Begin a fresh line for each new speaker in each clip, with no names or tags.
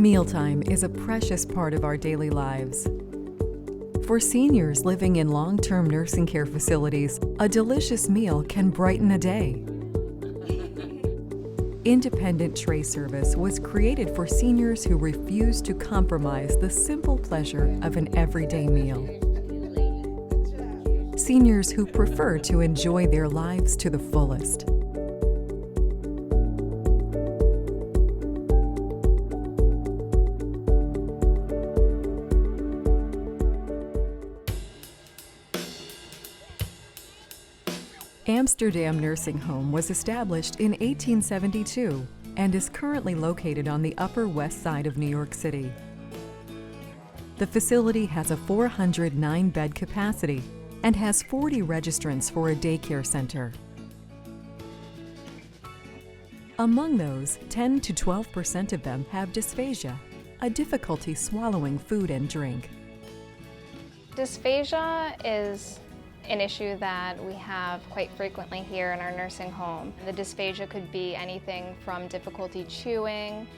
Mealtime is a precious part of our daily lives. For seniors living in long-term nursing care facilities, a delicious meal can brighten a day. Independent Tray Service was created for seniors who refuse to compromise the simple pleasure of an everyday meal. Seniors who prefer to enjoy their lives to the fullest. Amsterdam Nursing Home was established in 1872 and is currently located on the Upper West Side of New York City. The facility has a 409-bed capacity and has 40 registrants for a daycare center. Among those, 10 to 12% of them have dysphagia, a difficulty swallowing food and drink.
Dysphagia is an issue that we have quite frequently here in our nursing home. The dysphagia could be anything from difficulty chewing,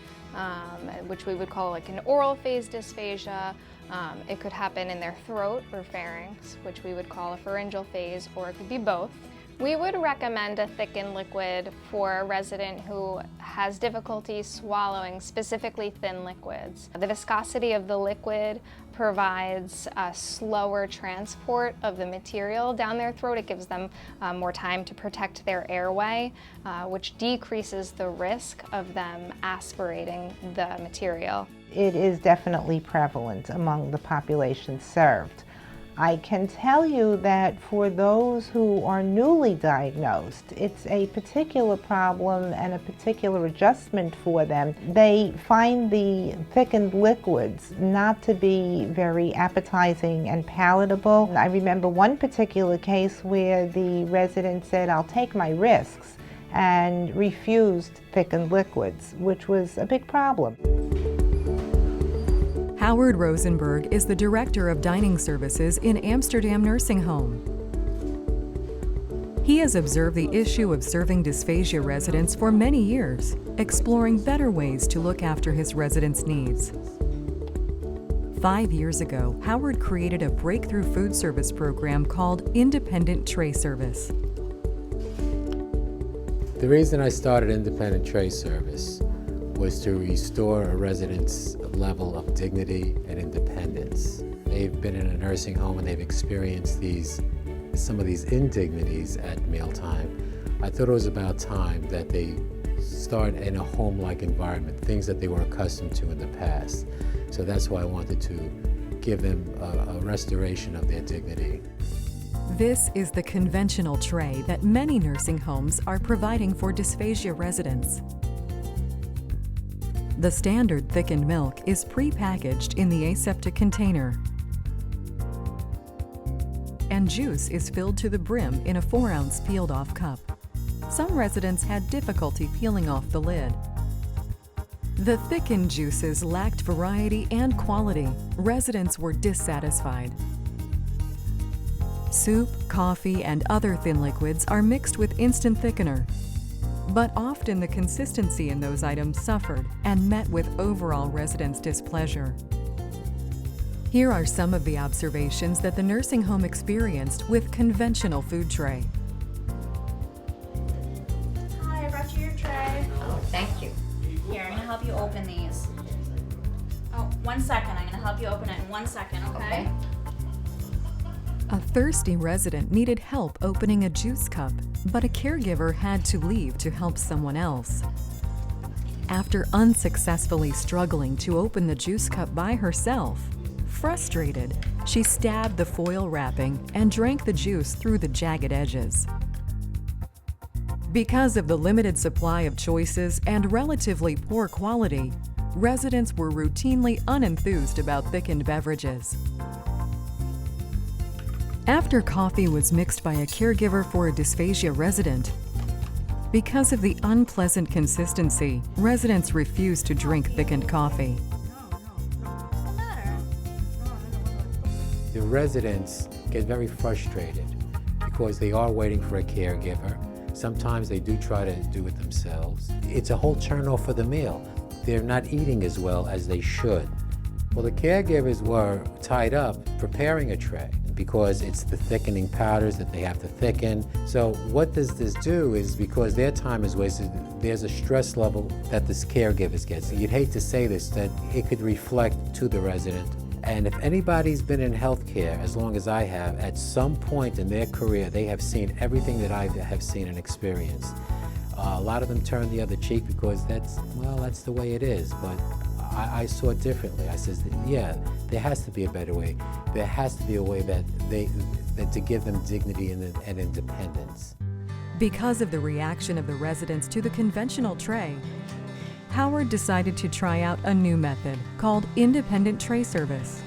which we would call like an oral phase dysphagia. It could happen in their throat or pharynx, which we would call a pharyngeal phase, or it could be both. We would recommend a thickened liquid for a resident who has difficulty swallowing specifically thin liquids. The viscosity of the liquid provides a slower transport of the material down their throat. It gives them more time to protect their airway, which decreases the risk of them aspirating the material.
It is definitely prevalent among the population served. I can tell you that for those who are newly diagnosed, it's a particular problem and a particular adjustment for them. They find the thickened liquids not to be very appetizing and palatable. I remember one particular case where the resident said, "I'll take my risks," and refused thickened liquids, which was a big problem.
Howard Rosenberg is the Director of Dining Services in Amsterdam Nursing Home. He has observed the issue of serving dysphagia residents for many years, exploring better ways to look after his residents' needs. 5 years ago, Howard created a breakthrough food service program called Independent Tray Service.
The reason I started Independent Tray Service was to restore a resident's level of dignity and independence. They've been in a nursing home and they've experienced some of these indignities at mealtime. I thought it was about time that they start in a home-like environment, things that they were accustomed to in the past. So that's why I wanted to give them a restoration of their dignity.
This is the conventional tray that many nursing homes are providing for dysphagia residents. The standard thickened milk is pre-packaged in the aseptic container, and juice is filled to the brim in a 4-ounce peeled-off cup. Some residents had difficulty peeling off the lid. The thickened juices lacked variety and quality. Residents were dissatisfied. Soup, coffee, and other thin liquids are mixed with instant thickener, but often the consistency in those items suffered and met with overall residents' displeasure. Here are some of the observations that the nursing home experienced with conventional food tray.
Hi, I brought you your tray.
Oh, thank you.
Here, I'm gonna help you open these. Oh, 1 second, I'm gonna help you open it in 1 second, okay?
A thirsty resident needed help opening a juice cup, but a caregiver had to leave to help someone else. After unsuccessfully struggling to open the juice cup by herself, frustrated, she stabbed the foil wrapping and drank the juice through the jagged edges. Because of the limited supply of choices and relatively poor quality, residents were routinely unenthused about thickened beverages. After coffee was mixed by a caregiver for a dysphagia resident, because of the unpleasant consistency, residents refused to drink thickened coffee.
The residents get very frustrated because they are waiting for a caregiver. Sometimes they do try to do it themselves. It's a whole turn-off for the meal. they're not eating as well as they should. Well, the caregivers were tied up preparing a tray because it's the thickening powders that they have to thicken. So what does this do is, because their time is wasted, there's a stress level that this caregivers get. So you'd hate to say this, that it could reflect to the resident. And if anybody's been in healthcare as long as I have, at some point in their career, they have seen everything that I have seen and experienced. A lot of them turn the other cheek because that's the way it is. But I saw it differently. I said, yeah, there has to be a better way. There has to be a way that to give them dignity and independence.
Because of the reaction of the residents to the conventional tray, Howard decided to try out a new method called independent tray service.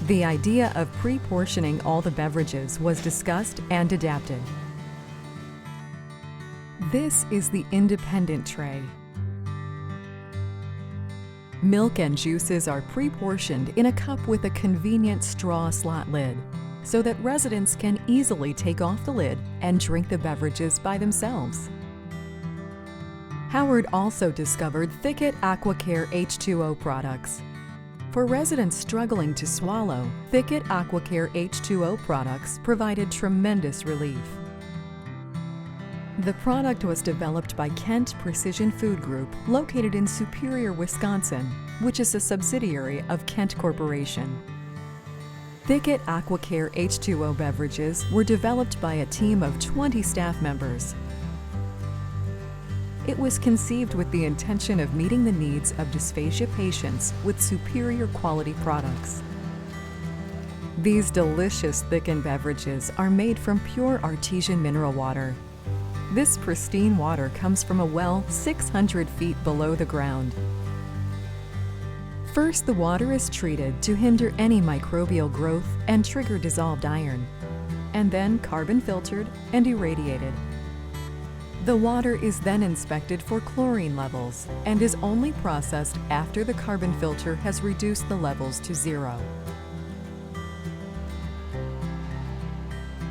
The idea of pre-portioning all the beverages was discussed and adapted. This is the independent tray. Milk and juices are pre-portioned in a cup with a convenient straw slot lid, so that residents can easily take off the lid and drink the beverages by themselves. Howard also discovered Thicket AquaCare H2O products. For residents struggling to swallow, Thicket AquaCare H2O products provided tremendous relief. The product was developed by Kent Precision Food Group, located in Superior, Wisconsin, which is a subsidiary of Kent Corporation. Thicket AquaCare H2O beverages were developed by a team of 20 staff members. It was conceived with the intention of meeting the needs of dysphagia patients with superior quality products. These delicious thickened beverages are made from pure artesian mineral water. This pristine water comes from a well 600 feet below the ground. First, the water is treated to hinder any microbial growth and trigger dissolved iron, and then carbon filtered and irradiated. The water is then inspected for chlorine levels and is only processed after the carbon filter has reduced the levels to 0.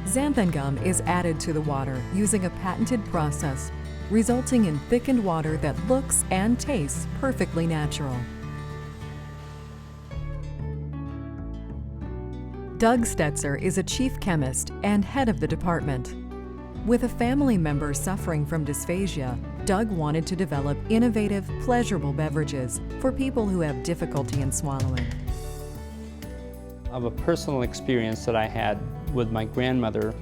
Xanthan gum is added to the water using a patented process, resulting in thickened water that looks and tastes perfectly natural. Doug Stetzer is a chief chemist and head of the department. With a family member suffering from dysphagia, Doug wanted to develop innovative, pleasurable beverages for people who have difficulty in swallowing.
Of a personal experience that I had with my grandmother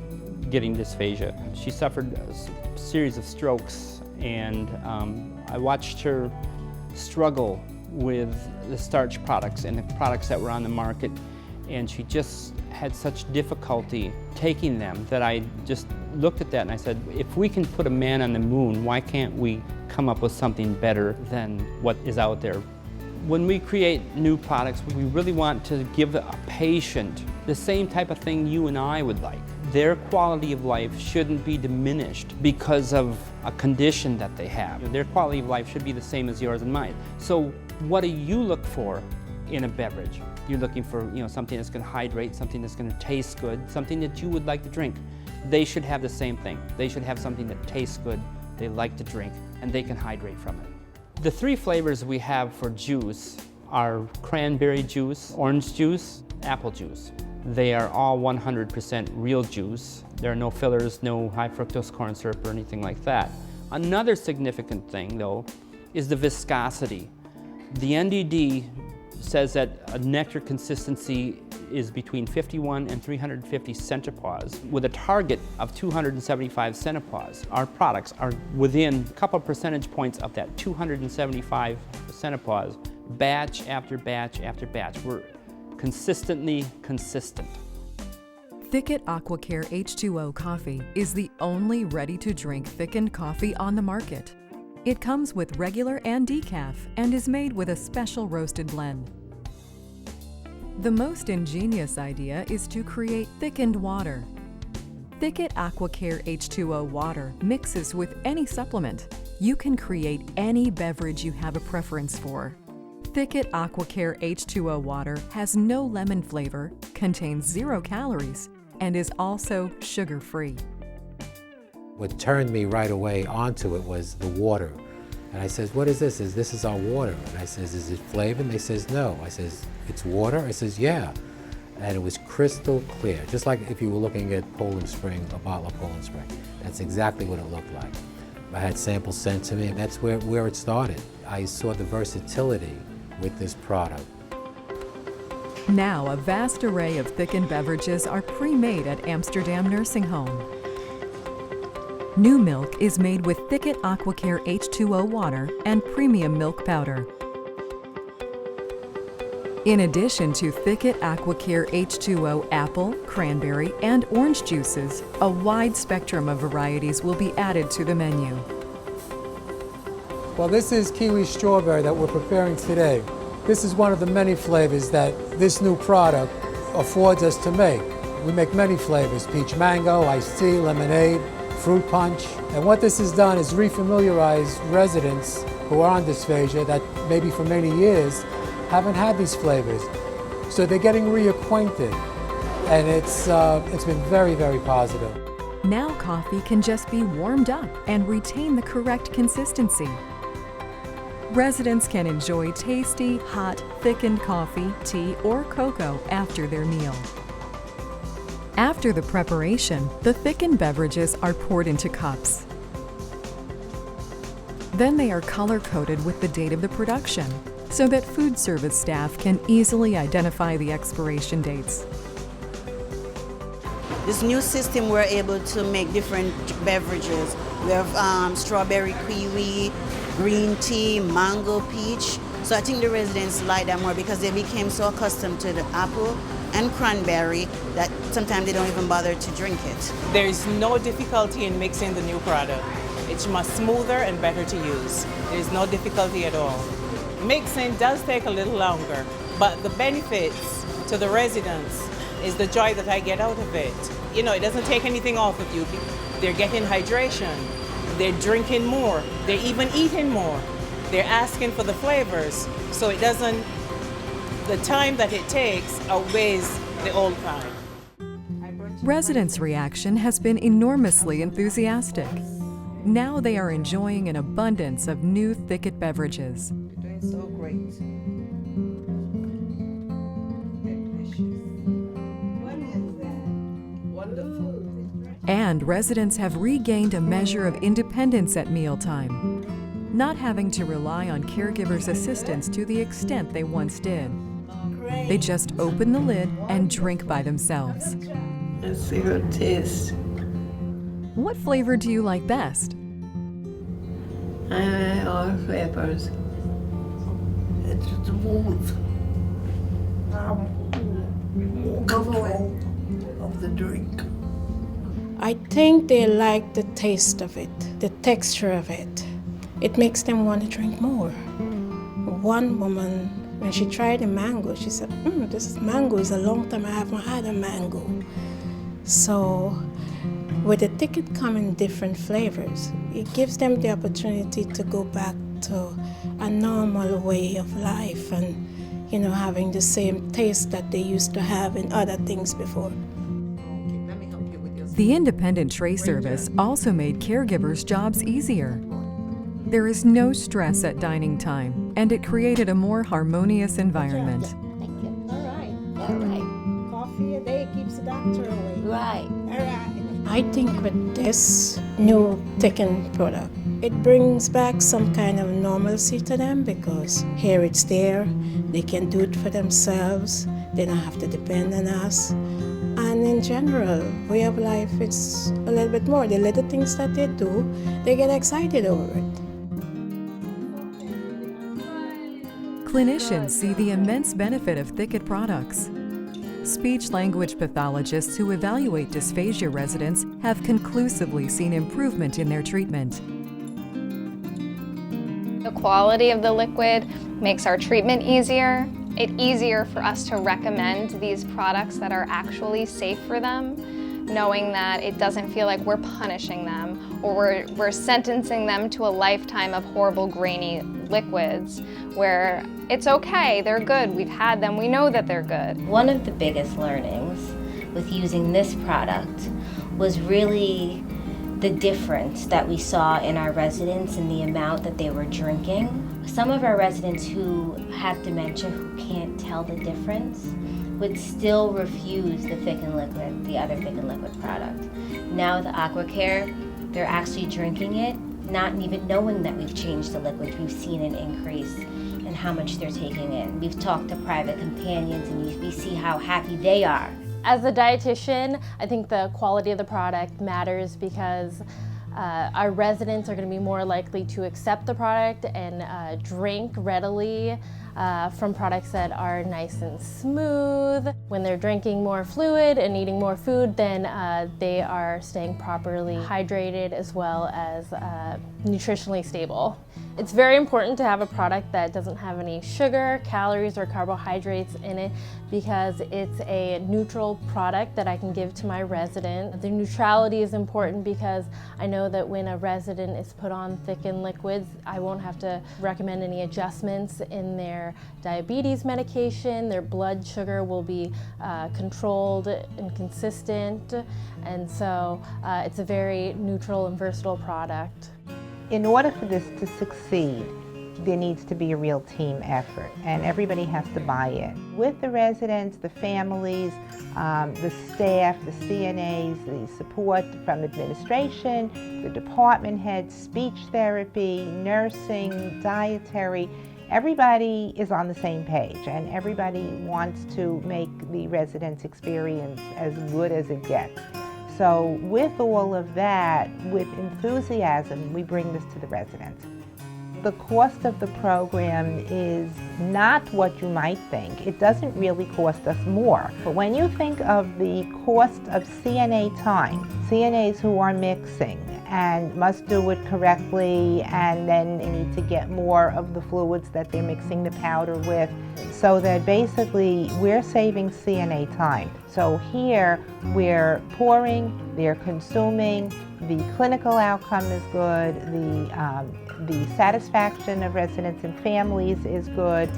getting dysphagia. She suffered a series of strokes, and I watched her struggle with the starch products and the products that were on the market, and she just had such difficulty taking them that I just looked at that and I said, if we can put a man on the moon, why can't we come up with something better than what is out there? When we create new products, we really want to give a patient the same type of thing you and I would like. Their quality of life shouldn't be diminished because of a condition that they have. Their quality of life should be the same as yours and mine. So what do you look for in a beverage? You're looking for something that's going to hydrate, something that's going to taste good, something that you would like to drink. They should have the same thing. They should have something that tastes good, they like to drink, and they can hydrate from it. The 3 flavors we have for juice are cranberry juice, orange juice, apple juice. They are all 100% real juice. There are no fillers, no high fructose corn syrup or anything like that. Another significant thing, though, is the viscosity. The NDD says that a nectar consistency is between 51 and 350 centipause with a target of 275 centipause. Our products are within a couple percentage points of that 275 centipause, batch after batch after batch. We're consistently consistent.
Thicket AquaCare H2O coffee is the only ready-to-drink thickened coffee on the market. It comes with regular and decaf and is made with a special roasted blend. The most ingenious idea is to create thickened water. Thicket AquaCare H2O water mixes with any supplement. You can create any beverage you have a preference for. Thicket AquaCare H2O water has no lemon flavor, contains 0 calories, and is also sugar-free.
What turned me right away onto it was the water. And I says, what is this? This is our water. And I says, is it flavored? And they says, no. I says, it's water? I says, yeah. And it was crystal clear, just like if you were looking at Poland Spring, a bottle of Poland Spring. That's exactly what it looked like. I had samples sent to me, and that's where it started. I saw the versatility with this product.
Now, a vast array of thickened beverages are pre-made at Amsterdam Nursing Home. New milk is made with Thicket AquaCare H2O water and premium milk powder. In addition to Thicket AquaCare H2O apple, cranberry, and orange juices, a wide spectrum of varieties will be added to the menu.
Well, this is kiwi strawberry that we're preparing today. This is one of the many flavors that this new product affords us to make. We make many flavors: peach mango, iced tea, lemonade, fruit punch. And what this has done is refamiliarize residents who are on dysphagia that maybe for many years haven't had these flavors. So they're getting reacquainted, and it's been very, very positive.
Now coffee can just be warmed up and retain the correct consistency. Residents can enjoy tasty, hot, thickened coffee, tea, or cocoa after their meal. After the preparation, the thickened beverages are poured into cups. Then they are color-coded with the date of the production, so that food service staff can easily identify the expiration dates.
This new system, we're able to make different beverages. We have strawberry kiwi, green tea, mango peach. So I think the residents like that more because they became so accustomed to the apple and cranberry that sometimes they don't even bother to drink it.
There is no difficulty in mixing the new product. It's much smoother and better to use. There is no difficulty at all. Mixing does take a little longer, but the benefits to the residents is the joy that I get out of it. You know, it doesn't take anything off of you. They're getting hydration, they're drinking more, they're even eating more. They're asking for the flavors, so it doesn't, the time that it takes outweighs the old time.
Residents' reaction has been enormously enthusiastic. Now they are enjoying an abundance of new Thicket beverages.
You're doing so great. What is that? Wonderful.
And residents have regained a measure of independence at mealtime, not having to rely on caregivers' assistance to the extent they once did. They just open the lid and drink by themselves.
Let's see how it tastes.
What flavor do you like best?
I like all flavors. It's smooth. More control of the drink.
I think they like the taste of it, the texture of it. It makes them want to drink more. One woman, when she tried the mango, she said, this mango is a long time I haven't had a mango. So with the Thicket come in different flavors, it gives them the opportunity to go back to a normal way of life and, having the same taste that they used to have in other things before.
The independent tray service also made caregivers' jobs easier. There is no stress at dining time, and it created a more harmonious environment.
Thank you. All right. Coffee a day keeps the doctor away.
Right.
All right. I think with this new thickened product, it brings back some kind of normalcy to them because here it's there, they can do it for themselves, they don't have to depend on us. And in general, way of life, it's a little bit more. The little things that they do, they get excited over it.
Clinicians see the immense benefit of Thicket products. Speech-language pathologists who evaluate dysphagia residents have conclusively seen improvement in their treatment.
The quality of the liquid makes our treatment easier. It's easier for us to recommend these products that are actually safe for them, knowing that it doesn't feel like we're punishing them or we're sentencing them to a lifetime of horrible grainy liquids where it's okay, they're good, we've had them, we know that they're good.
One of the biggest learnings with using this product was really the difference that we saw in our residents and the amount that they were drinking. Some of our residents who have dementia, who can't tell the difference, would still refuse the thickened liquid, the other thickened liquid product. Now with the AquaCare, they're actually drinking it, not even knowing that we've changed the liquid. We've seen an increase in how much they're taking in. We've talked to private companions and we see how happy they are.
As a dietitian, I think the quality of the product matters because our residents are going to be more likely to accept the product and drink readily from products that are nice and smooth. When they're drinking more fluid and eating more food, then they are staying properly hydrated as well as nutritionally stable. It's very important to have a product that doesn't have any sugar, calories, or carbohydrates in it because it's a neutral product that I can give to my resident. The neutrality is important because I know that when a resident is put on thickened liquids, I won't have to recommend any adjustments in their diabetes medication. Their blood sugar will be controlled and consistent, and so it's a very neutral and versatile product.
In order for this to succeed, there needs to be a real team effort, and everybody has to buy in. With the residents, the families, the staff, the CNAs, the support from administration, the department heads, speech therapy, nursing, dietary, everybody is on the same page, and everybody wants to make the residents' experience as good as it gets. So with all of that, with enthusiasm, we bring this to the residents. The cost of the program is not what you might think. It doesn't really cost us more. But when you think of the cost of CNA time, CNAs who are mixing and must do it correctly, and then they need to get more of the fluids that they're mixing the powder with, so that basically we're saving CNA time. So here we're pouring, they're consuming, the clinical outcome is good, the satisfaction of residents and families is good,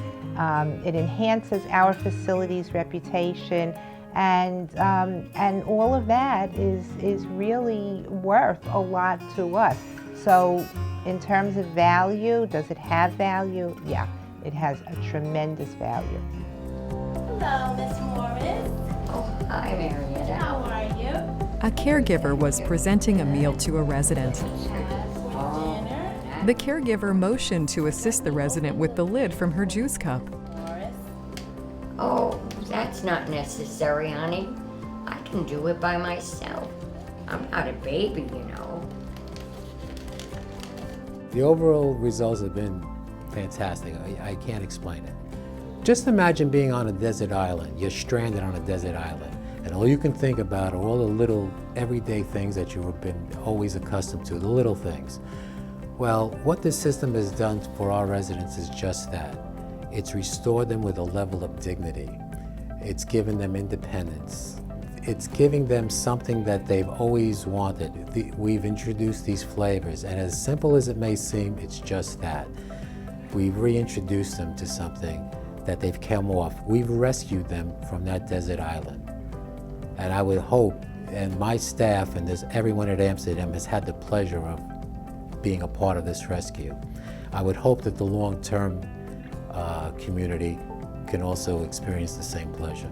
it enhances our facility's reputation, and all of that is really worth a lot to us. So in terms of value, does it have value? Yeah, it has a tremendous value.
Hello, Miss Morris.
Oh, hi, Marietta.
How are you?
A caregiver was presenting a meal to a resident. The caregiver motioned to assist the resident with the lid from her juice cup.
Oh, that's not necessary, honey. I can do it by myself. I'm not a baby, you know.
The overall results have been fantastic. I can't explain it. Just imagine being on a desert island. You're stranded on a desert island, and all you can think about are all the little everyday things that you've been always accustomed to, the little things. Well, what this system has done for our residents is just that. It's restored them with a level of dignity. It's given them independence. It's giving them something that they've always wanted. We've introduced these flavors, and as simple as it may seem, it's just that. We've reintroduced them to something that they've come off. We've rescued them from that desert island. And I would hope, and my staff and everyone at Amsterdam has had the pleasure of being a part of this rescue. I would hope that the long-term community can also experience the same pleasure.